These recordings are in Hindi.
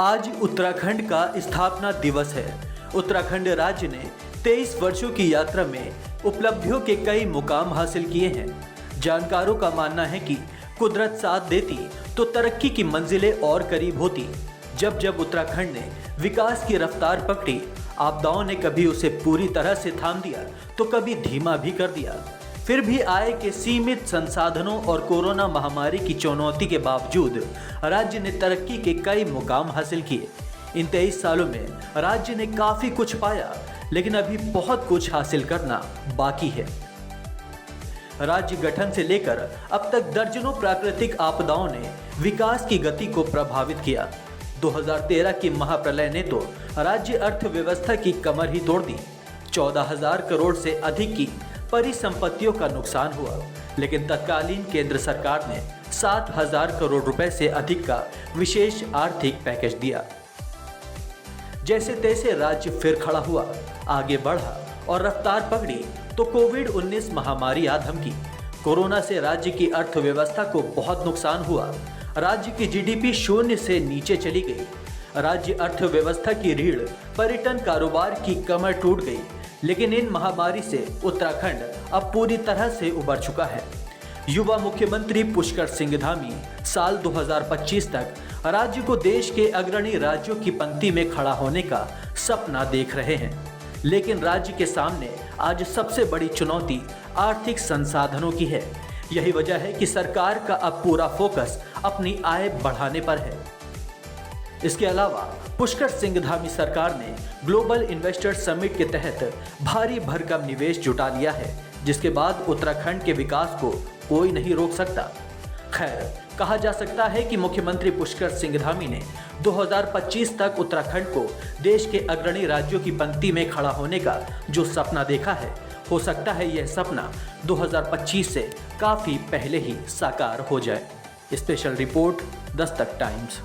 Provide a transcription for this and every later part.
आज उत्तराखंड का स्थापना दिवस है। उत्तराखंड राज्य ने 23 वर्षों की यात्रा में उपलब्धियों के कई मुकाम हासिल किए हैं। जानकारों का मानना है कि कुदरत साथ देती तो तरक्की की मंजिलें और करीब होती। जब जब उत्तराखंड ने विकास की रफ्तार पकड़ी, आपदाओं ने कभी उसे पूरी तरह से थाम दिया तो कभी धीमा भी कर दिया। फिर भी आय के सीमित संसाधनों और कोरोना महामारी की चुनौती के बावजूद राज्य ने तरक्की के कई मुकाम हासिल किए। इन 23 सालों में राज्य ने काफी कुछ पाया, लेकिन अभी बहुत कुछ हासिल करना बाकी है। राज्य गठन से लेकर अब तक दर्जनों प्राकृतिक आपदाओं ने विकास की गति को प्रभावित किया। 2013 की महाप्रलय ने तो राज्य अर्थव्यवस्था की कमर ही तोड़ दी। 14,000 करोड़ से अधिक की परिसंपत्तियों का नुकसान हुआ, लेकिन तत्कालीन केंद्र सरकार ने 7,000 करोड़ रुपए से अधिक का विशेष आर्थिक पैकेज दिया। जैसे तैसे राज्य फिर खड़ा हुआ, आगे बढ़ा और रफ्तार पकड़ी तो कोविड-19 महामारी आ धमकी। कोरोना से राज्य की अर्थव्यवस्था को बहुत नुकसान हुआ। राज्य की जीडीपी शून्य से नीचे चली गई। राज्य अर्थव्यवस्था की रीढ़ पर्यटन कारोबार की कमर टूट गई। लेकिन इन महामारी से उत्तराखंड अब पूरी तरह से उबर चुका है। युवा मुख्यमंत्री पुष्कर सिंह धामी साल 2025 तक राज्य को देश के अग्रणी राज्यों की पंक्ति में खड़ा होने का सपना देख रहे हैं। लेकिन राज्य के सामने आज सबसे बड़ी चुनौती आर्थिक संसाधनों की है। यही वजह है कि सरकार का अब पूरा फोकस अपनी आय बढ़ाने पर है। इसके अलावा पुष्कर सिंह धामी सरकार ने ग्लोबल इन्वेस्टर समिट के तहत भारी भरकम निवेश जुटा लिया है, जिसके बाद उत्तराखंड के विकास को कोई नहीं रोक सकता। खैर, कहा जा सकता है कि मुख्यमंत्री पुष्कर सिंह धामी ने 2025 तक उत्तराखंड को देश के अग्रणी राज्यों की पंक्ति में खड़ा होने का जो सपना देखा है, हो सकता है यह सपना 2025 से काफी पहले ही साकार हो जाए। Special report, Dastak times.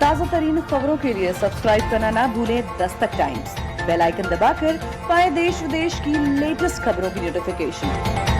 ताज़ा तरीन खबरों के लिए सब्सक्राइब करना ना भूलें दस्तक टाइम्स। बेल आइकन दबाकर पाएं देश विदेश की लेटेस्ट खबरों की नोटिफिकेशन।